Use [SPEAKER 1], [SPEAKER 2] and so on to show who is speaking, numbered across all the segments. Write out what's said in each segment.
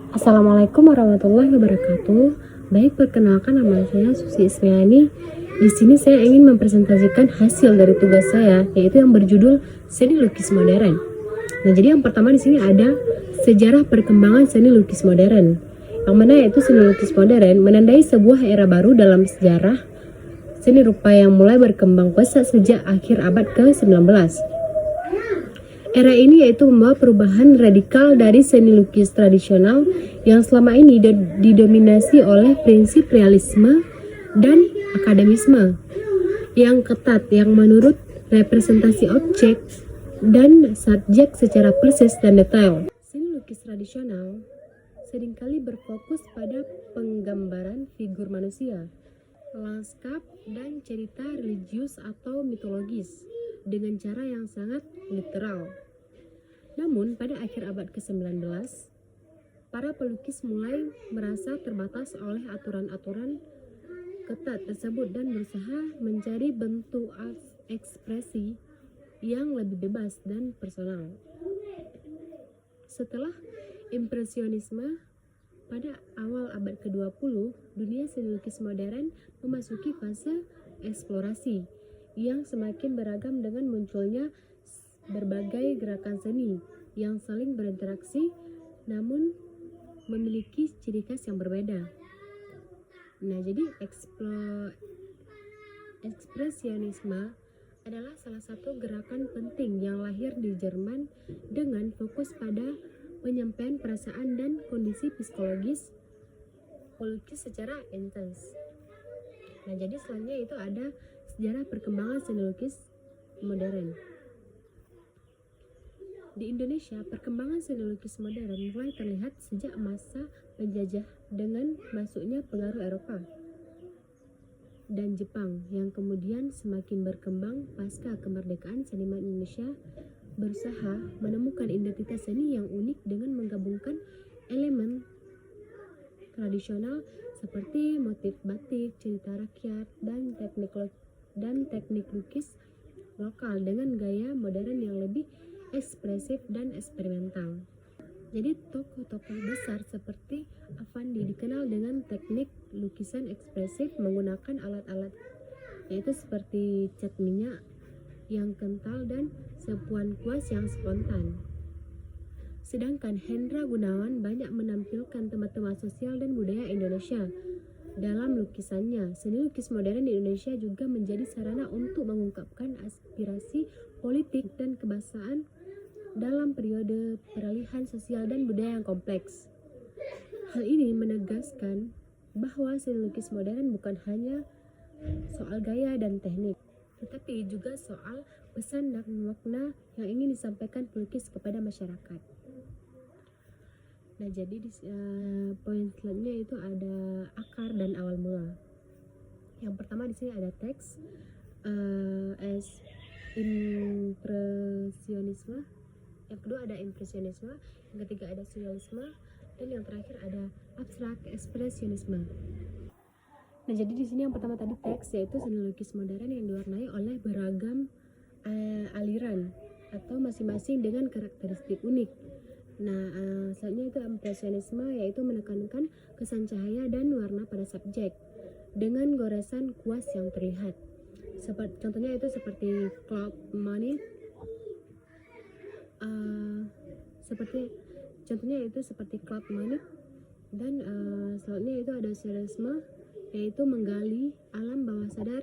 [SPEAKER 1] Assalamualaikum warahmatullahi wabarakatuh. Baik, perkenalkan nama saya Susi Ismiani. Di sini saya ingin mempresentasikan hasil dari tugas saya, yaitu yang berjudul Seni Lukis Modern. Nah, jadi yang pertama di sini ada sejarah perkembangan seni lukis modern. Yang mana yaitu seni lukis modern menandai sebuah era baru dalam sejarah seni rupa yang mulai berkembang pesat sejak akhir abad ke-19. Era ini yaitu membawa perubahan radikal dari seni lukis tradisional yang selama ini didominasi oleh prinsip realisme dan akademisme yang ketat yang menurut representasi objek dan subjek secara persis dan detail. Seni lukis tradisional seringkali berfokus pada penggambaran figur manusia, lanskap, dan cerita religius atau mitologis dengan cara yang sangat literal. Namun pada akhir abad ke-19, para pelukis mulai merasa terbatas oleh aturan-aturan ketat tersebut dan berusaha mencari bentuk ekspresi yang lebih bebas dan personal. Setelah impresionisme pada awal abad ke-20, dunia seni lukis modern memasuki fase eksplorasi yang semakin beragam dengan munculnya berbagai gerakan seni yang saling berinteraksi namun memiliki ciri khas yang berbeda. Nah, jadi ekspresionisme adalah salah satu gerakan penting yang lahir di Jerman dengan fokus pada penyampaian perasaan dan kondisi psikologis pelukis secara intens. Nah, jadi selanjutnya itu ada sejarah perkembangan seni lukis modern. Di Indonesia, perkembangan seni lukis modern mulai terlihat sejak masa penjajah dengan masuknya pengaruh Eropa dan Jepang yang kemudian semakin berkembang pasca kemerdekaan. Seniman Indonesia berusaha menemukan identitas seni yang unik dengan menggabungkan elemen tradisional seperti motif batik, cerita rakyat, dan teknik lukis lokal dengan gaya modern yang lebih ekspresif dan eksperimental. Jadi tokoh-tokoh besar seperti Affandi dikenal dengan teknik lukisan ekspresif menggunakan alat-alat yaitu seperti cat minyak yang kental dan sepuan kuas yang spontan. Sedangkan Hendra Gunawan banyak menampilkan tema-tema sosial dan budaya Indonesia dalam lukisannya. Seni lukis modern di Indonesia juga menjadi sarana untuk mengungkapkan aspirasi politik dan kebangsaan dalam periode peralihan sosial dan budaya yang kompleks. Hal ini menegaskan bahwa seni lukis modern bukan hanya soal gaya dan teknik, tetapi juga soal pesan dan makna yang ingin disampaikan pelukis kepada masyarakat. Nah, jadi poin selanjutnya itu ada akar dan awal mula. Yang pertama di sini ada teks, impresionisme. Yang kedua ada impresionisme, yang ketiga ada surrealisme, dan yang terakhir ada abstrak ekspresionisme. Nah, jadi di sini yang pertama tadi teks, yaitu seni lukis modern yang diwarnai oleh beragam aliran atau masing-masing dengan karakteristik unik. Nah, selanjutnya itu impresionisme, yaitu menekankan kesan cahaya dan warna pada subjek dengan goresan kuas yang terlihat. Contohnya itu seperti Claude Monet. Seperti Claude Monet. Dan selanjutnya itu ada surrealisme, yaitu menggali alam bawah sadar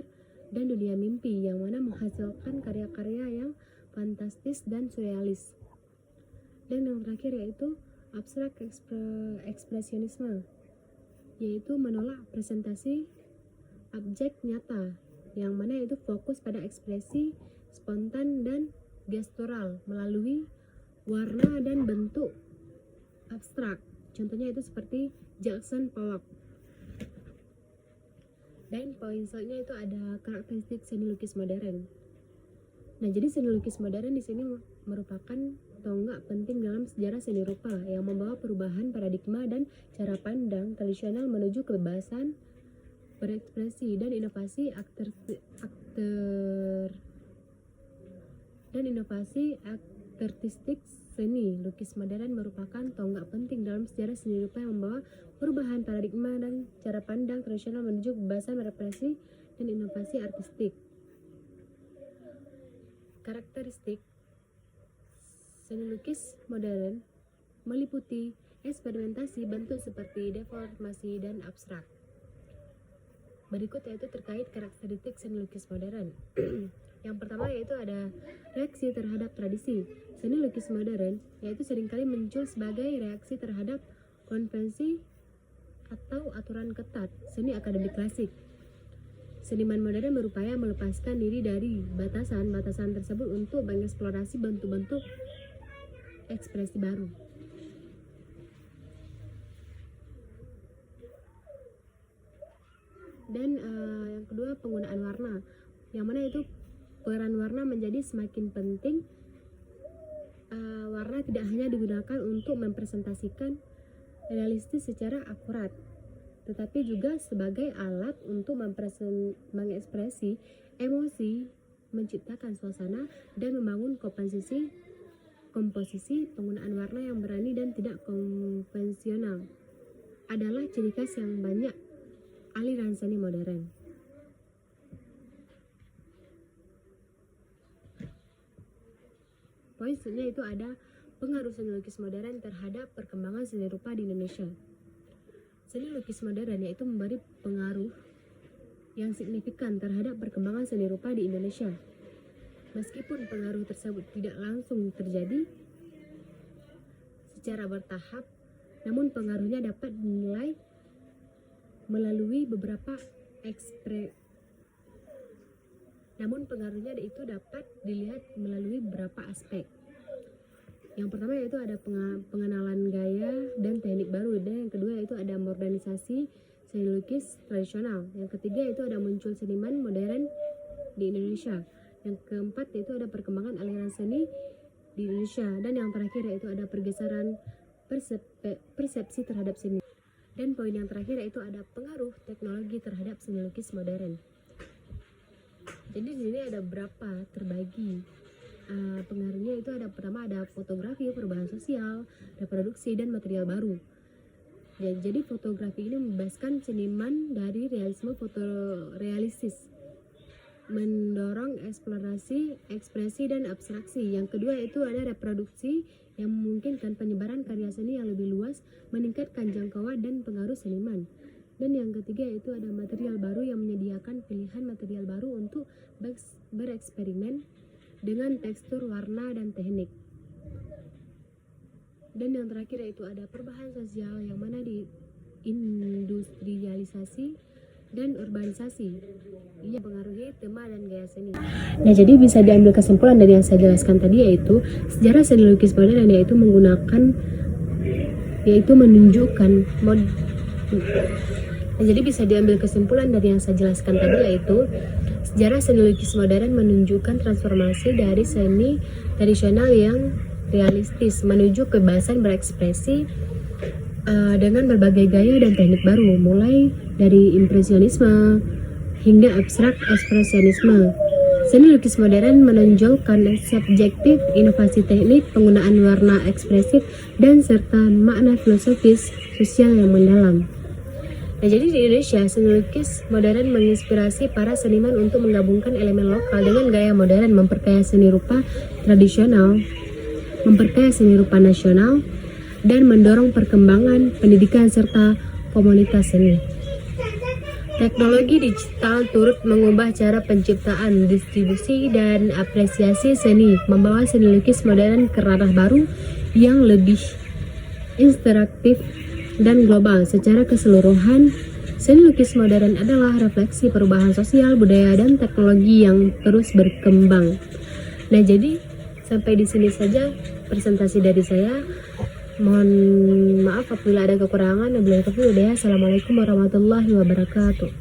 [SPEAKER 1] dan dunia mimpi yang mana menghasilkan karya-karya yang fantastis dan surrealis. Dan yang terakhir yaitu abstrak ekspresionisme, yaitu menolak presentasi objek nyata yang mana itu fokus pada ekspresi spontan dan gestural melalui warna dan bentuk abstrak. Contohnya itu seperti Jackson Pollock. Dan poin selanjutnya itu ada karakteristik seni lukis modern. Nah, jadi seni lukis modern di sini merupakan tonggak penting dalam sejarah seni rupa yang membawa perubahan paradigma dan cara pandang tradisional menuju kebebasan berekspresi dan inovasi artistik seni lukis modern merupakan tonggak penting dalam sejarah seni rupa yang membawa perubahan paradigma dan cara pandang tradisional menuju kebebasan berekspresi dan inovasi artistik. Karakteristik seni lukis modern meliputi eksperimentasi bentuk seperti deformasi dan abstrak. Berikut yaitu terkait karakteristik seni lukis modern. Yang pertama yaitu ada reaksi terhadap tradisi. Seni lukis modern yaitu seringkali muncul sebagai reaksi terhadap konvensi atau aturan ketat seni akademik klasik. Seniman modern berupaya melepaskan diri dari batasan-batasan tersebut untuk mengeksplorasi bentuk-bentuk ekspresi baru. Dan yang kedua penggunaan warna, yang mana itu peran warna menjadi semakin penting. Warna tidak hanya digunakan untuk mempresentasikan realistis secara akurat, tetapi juga sebagai alat untuk mengekspresi emosi, menciptakan suasana, dan membangun komposisi. Penggunaan warna yang berani dan tidak konvensional adalah ciri khas yang banyak aliran seni modern. Poin selanjutnya itu ada pengaruh seni lukis modern terhadap perkembangan seni rupa di Indonesia. Seni lukis modern yaitu memberi pengaruh yang signifikan terhadap perkembangan seni rupa di Indonesia. Meskipun pengaruh tersebut tidak langsung terjadi secara bertahap, namun pengaruhnya dapat dinilai melalui beberapa aspek. Yang pertama yaitu ada pengenalan gaya dan teknik baru, dan yang kedua yaitu ada modernisasi seni lukis tradisional. Yang ketiga yaitu ada muncul seniman modern di Indonesia. Yang keempat yaitu ada perkembangan aliran seni di Indonesia, dan yang terakhir yaitu ada pergeseran persepsi terhadap seni. Dan poin yang terakhir yaitu ada pengaruh teknologi terhadap seni lukis modern. Jadi di sini ada berapa terbagi pengaruhnya, itu ada pertama ada fotografi, perubahan sosial, reproduksi, dan material baru. Jadi fotografi ini membebaskan seniman dari realisme fotorealistis, mendorong eksplorasi, ekspresi, dan abstraksi. Yang kedua itu ada reproduksi yang memungkinkan penyebaran karya seni yang lebih luas, meningkatkan jangkauan dan pengaruh seniman. Dan yang ketiga itu ada material baru yang menyediakan pilihan material baru untuk bereksperimen dengan tekstur, warna, dan teknik. Dan yang terakhir yaitu ada perubahan sosial yang mana di industrialisasi dan urbanisasi yang mempengaruhi tema dan gaya seni. Nah, jadi bisa diambil kesimpulan dari yang saya jelaskan tadi yaitu sejarah seni lukis modern jadi bisa diambil kesimpulan dari yang saya jelaskan tadi yaitu sejarah seni lukis modern menunjukkan transformasi dari seni tradisional yang realistis menuju kebebasan berekspresi dengan berbagai gaya dan teknik baru, mulai dari impresionisme hingga abstrak ekspresionisme. Seni lukis modern menonjolkan subjektif, inovasi teknik, penggunaan warna ekspresif, dan serta makna filosofis sosial yang mendalam. Nah, jadi di Indonesia, seni lukis modern menginspirasi para seniman untuk menggabungkan elemen lokal dengan gaya modern, memperkaya seni rupa tradisional, memperkaya seni rupa nasional, dan mendorong perkembangan pendidikan serta komunitas seni. Teknologi digital turut mengubah cara penciptaan, distribusi, dan apresiasi seni, membawa seni lukis modern ke ranah baru yang lebih interaktif dan global. Secara keseluruhan, seni lukis modern adalah refleksi perubahan sosial, budaya, dan teknologi yang terus berkembang. Nah, jadi sampai di sini saja presentasi dari saya. Mohon maaf apabila ada kekurangan. Assalamualaikum warahmatullahi wabarakatuh.